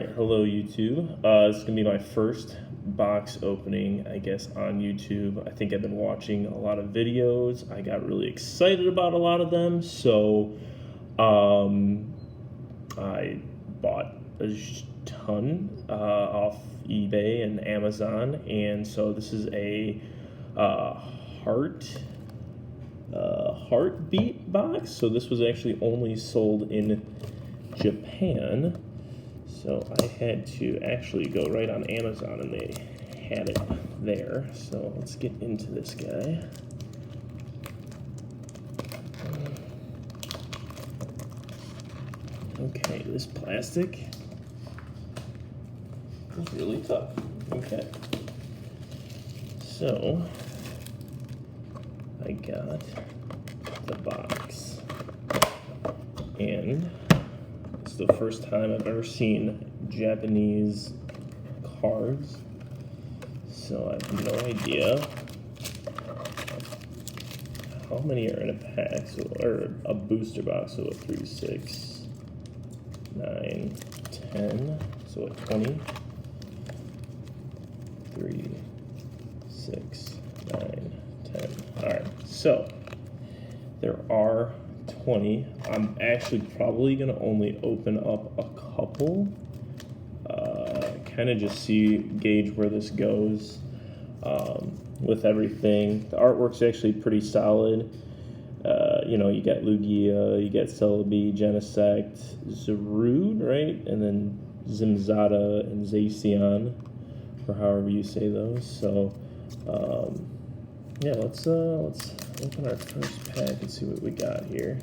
Hello YouTube. This is gonna be my first box opening, I guess, on YouTube. I think I've been watching a lot of videos. I got really excited about a lot of them, so I bought a ton off eBay and Amazon, and so this is a heartbeat box. So this was actually only sold in Japan. So I had to actually go right on Amazon and they had it there. So let's get into this guy. Okay, this plastic is really tough. Okay. So I got the box, and it's the first time I've ever seen Japanese cards, so I have no idea how many are in a pack, or a booster box. So 3, 6, 9, 10, so 20. 3, 6, 9, 10. Alright, so there are 20. I'm actually probably going to only open up a couple. Kind of just gauge where this goes with everything. The artwork's actually pretty solid. You got Lugia, you got Celebi, Genesect, Zarude, right? And then Zimzada and Zacian, or however you say those. So, yeah, let's open our first pack and see what we got here.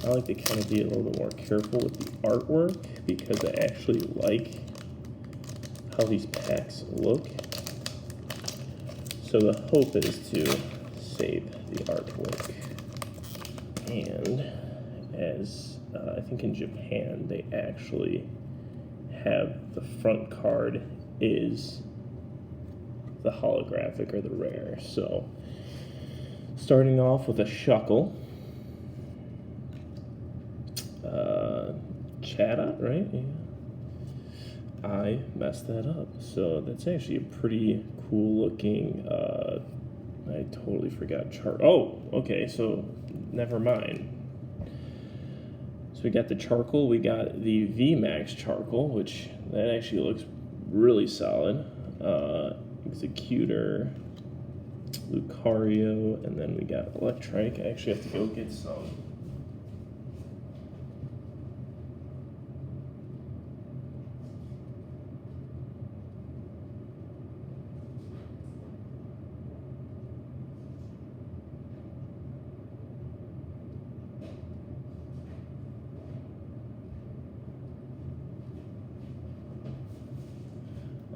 I like to kind of be a little bit more careful with the artwork because I actually like how these packs look. So the hope is to save the artwork. And as I think in Japan, they actually have the front card is the holographic or the rare. So starting off with a Shuckle, Chatot, right? Yeah. I messed that up. So that's actually a pretty cool looking, I totally forgot Oh, okay, so never mind. So we got the Charcoal, we got the VMAX Charcoal, which that actually looks really solid. Executor, Lucario, and then we got Electrike. I actually have to go get some.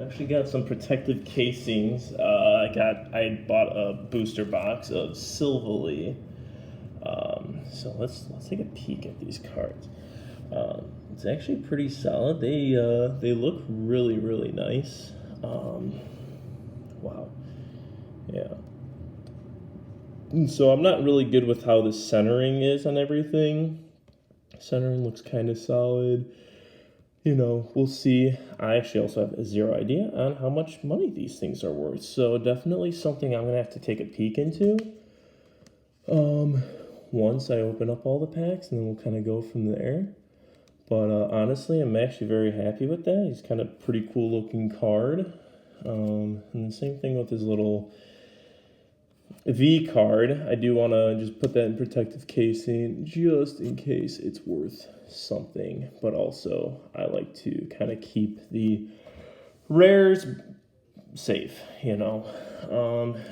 Actually got some protective casings. I bought a booster box of Silvally. So let's take a peek at these cards. It's actually pretty solid. They look really nice. Wow. Yeah. And so I'm not really good with how the centering is on everything. Centering looks kind of solid. We'll see. I actually also have zero idea on how much money these things are worth. So definitely something I'm going to have to take a peek into once I open up all the packs, and then we'll kind of go from there. But honestly, I'm actually very happy with that. He's kind of pretty cool looking card. And the same thing with his little V card. I do want to just put that in protective casing just in case it's worth something, but also I like to kind of keep the rares safe, and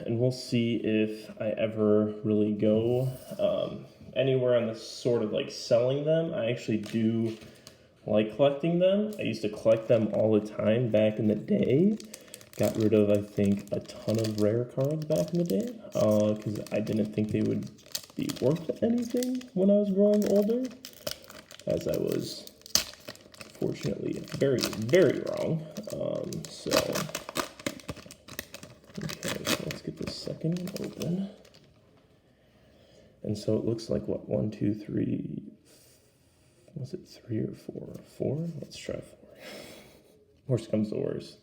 we'll see if I ever really go anywhere on this sort of like selling them. I actually do like collecting them. I used to collect them all the time back in the day. Got rid of, I think, a ton of rare cards back in the day because I didn't think they would be worth anything when I was growing older, as I was fortunately very wrong. Okay, so let's get this second one open. And so it looks like, what, 1, 2, 3, Was it 3 or 4? 4? Let's try 4. Worst comes to worst.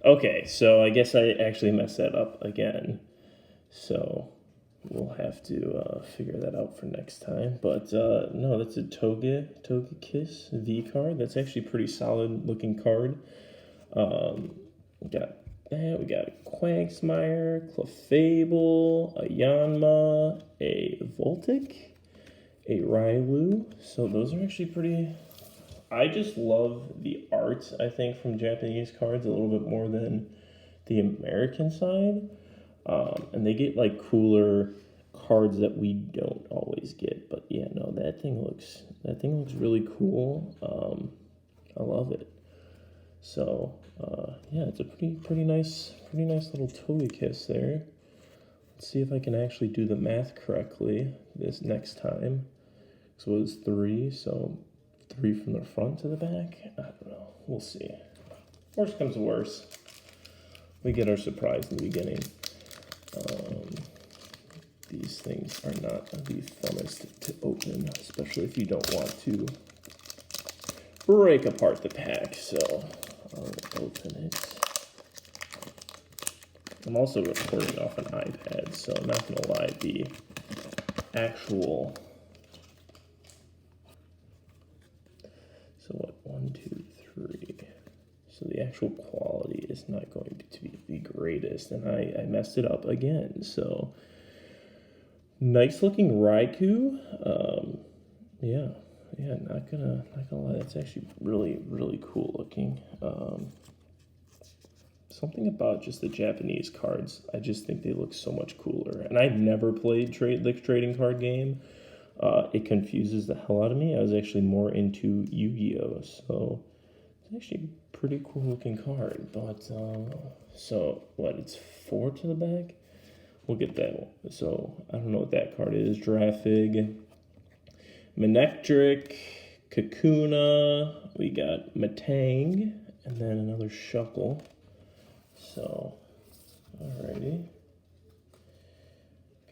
Okay, so I guess I actually messed that up again. So we'll have to figure that out for next time. But no, that's a Togekiss V card. That's actually a pretty solid looking card. We got that. We got a Quagsmire, Clefable, a Yanma, a Voltic, a Railu. So those are actually pretty... I just love the art, I think, from Japanese cards a little bit more than the American side. And they get, like, cooler cards that we don't always get. But, yeah, no, that thing looks really cool. I love it. So, yeah, it's a pretty nice little Togekiss there. Let's see if I can actually do the math correctly this next time. So it was 3, so 3 from the front to the back? I don't know. We'll see. Worst comes to worst. We get our surprise in the beginning. These things are not the funnest to open, especially if you don't want to break apart the pack. So I'll open it. I'm also recording off an iPad, so I'm not going to lie, the actual... So what, 1, 2, 3. So the actual quality is not going to be the greatest, and I messed it up again. So nice looking Raikou. Yeah, not gonna lie, that's actually really cool looking. Something about just the Japanese cards, I just think they look so much cooler. And I've never played the trading card game. It confuses the hell out of me. I was actually more into Yu-Gi-Oh! So it's actually a pretty cool looking card. But, so, what, it's 4 to the back? We'll get that one. So, I don't know what that card is. Girafig, Manectric, Kakuna, we got Matang, and then another Shuckle. So, alrighty.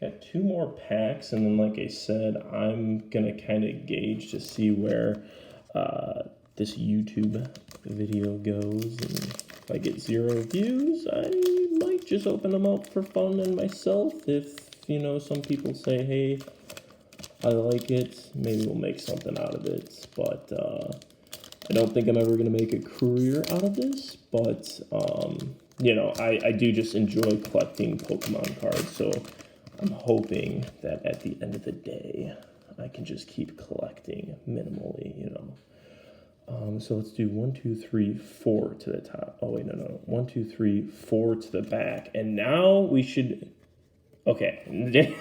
Got 2 more packs, and then like I said, I'm gonna kind of gauge to see where this YouTube video goes, and if I get 0 views, I might just open them up for fun and myself. If, you know, some people say, hey, I like it, maybe we'll make something out of it. But I don't think I'm ever gonna make a career out of this, but you know, I do just enjoy collecting Pokemon cards, so I'm hoping that at the end of the day, I can just keep collecting minimally, you know. So let's do 1, 2, 3, 4 to the top. Oh, wait, no. 1, 2, 3, 4 to the back. And now we should... Okay.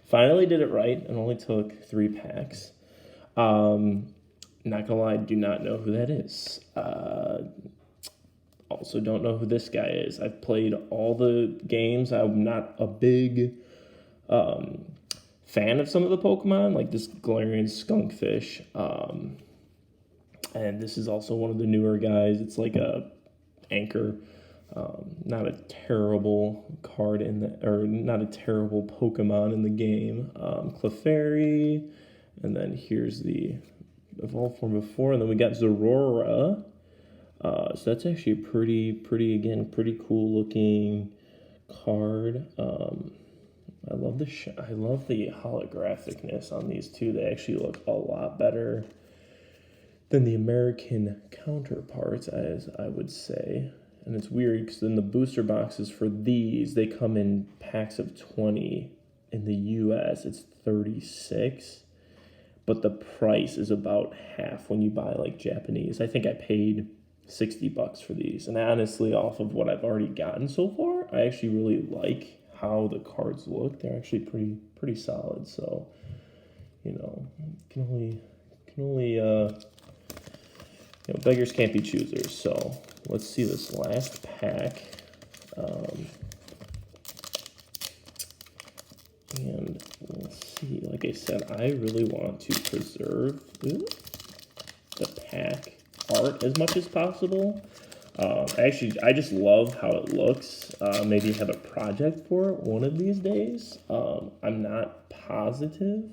Finally did it right. It only took 3 packs. Not gonna lie, do not know who that is. Also don't know who this guy is. I've played all the games. I'm not a big... fan of some of the Pokemon, like this Galarian Skunkfish. And this is also one of the newer guys. It's like a anchor. Not a terrible card in the, or not a terrible Pokemon in the game. Clefairy, and then here's the evolved form before, and then we got Zorora. So that's actually a pretty cool looking card. I love the holographicness on these two. They actually look a lot better than the American counterparts, as I would say. And it's weird because in the booster boxes for these, they come in packs of 20. In the US, it's 36. But the price is about half when you buy like Japanese. I think I paid $60 for these. And honestly, off of what I've already gotten so far, I actually really like how the cards look. They're actually pretty solid. So, you know, can only you know, beggars can't be choosers. So let's see this last pack. And let's see, like I said, I really want to preserve the pack art as much as possible. Actually, I just love how it looks. Maybe have a project for it one of these days. I'm not positive.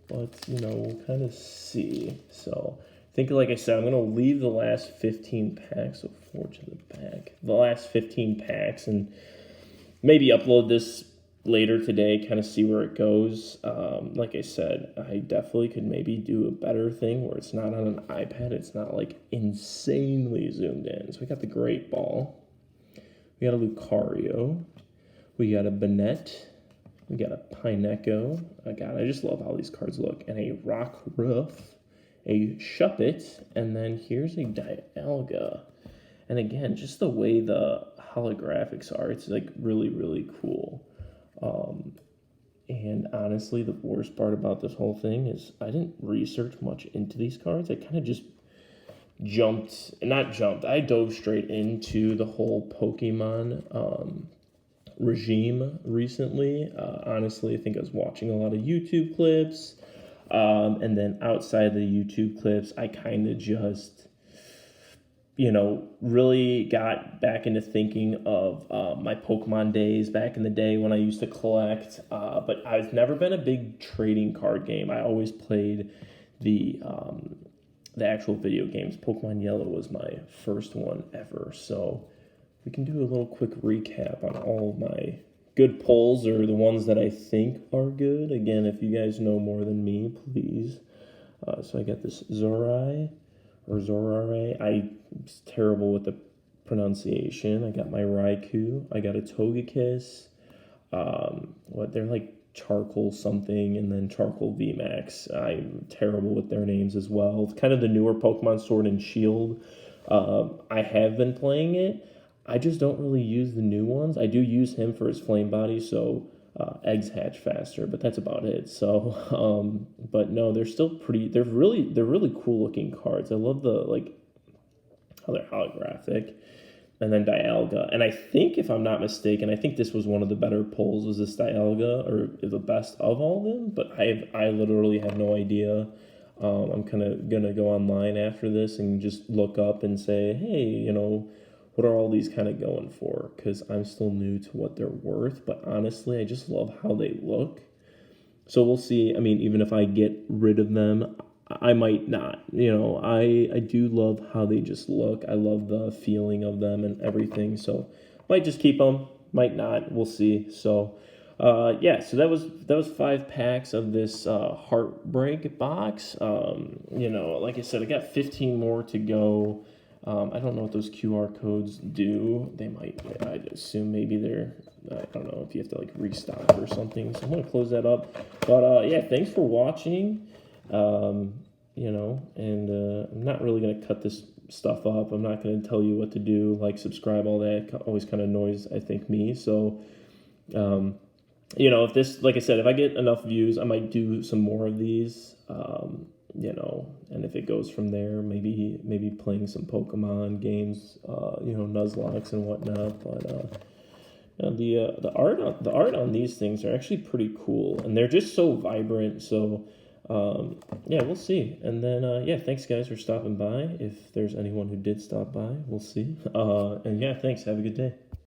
but we'll kind of see. So I think, like I said, I'm gonna leave the last 15 packs. So 4 to the back, the last 15 packs, and maybe upload this later today, kind of see where it goes. Like I said, I definitely could maybe do a better thing where it's not on an iPad. It's not like insanely zoomed in. So we got the Great Ball. We got a Lucario. We got a Banette. We got a Pineco. God, I just love how these cards look. And a Rockruff, a Shuppet, and then here's a Dialga. And again, just the way the holographics are, it's like really, really cool. And honestly, the worst part about this whole thing is I didn't research much into these cards. I kind of just I dove straight into the whole Pokemon regime recently. Honestly, I think I was watching a lot of YouTube clips. And then outside the YouTube clips, I kind of just really got back into thinking of my Pokemon days back in the day when I used to collect. But I've never been a big trading card game. I always played the actual video games. Pokemon Yellow was my first one ever. So we can do a little quick recap on all of my good pulls, or the ones that I think are good. Again, if you guys know more than me, please. So I got this Zorare. I'm terrible with the pronunciation. I got my Raikou. I got a Togekiss. They're like Charcoal something, and then Charcoal VMAX. I'm terrible with their names as well. It's kind of the newer Pokemon Sword and Shield. I have been playing it. I just don't really use the new ones. I do use him for his flame body, so eggs hatch faster, but that's about it. So, but no, they're still pretty. They're really cool looking cards. I love the how they're holographic, and then Dialga. And I think, if I'm not mistaken, I think this was one of the better pulls. Was this Dialga, or the best of all of them? But I literally have no idea. I'm kind of gonna go online after this and just look up and say, hey, what are all these kind of going for? Because I'm still new to what they're worth. But honestly, I just love how they look. So we'll see. I mean, even if I get rid of them, I might not. I do love how they just look. I love the feeling of them and everything. So might just keep them. Might not. We'll see. So yeah. So that was 5 packs of this Heartbreak box. Like I said, I got 15 more to go. I don't know what those QR codes do. They might, I'd assume maybe they're, I don't know if you have to restock or something. So I'm going to close that up. But yeah, thanks for watching. And I'm not really going to cut this stuff up. I'm not going to tell you what to do, subscribe, all that. Always kind of annoys, I think, me. So, if this, like I said, if I get enough views, I might do some more of these. And if it goes from there, maybe playing some Pokemon games, Nuzlocke and whatnot. But the art on these things are actually pretty cool, and they're just so vibrant. So yeah, we'll see. And then yeah, thanks guys for stopping by. If there's anyone who did stop by, we'll see. And yeah, thanks. Have a good day.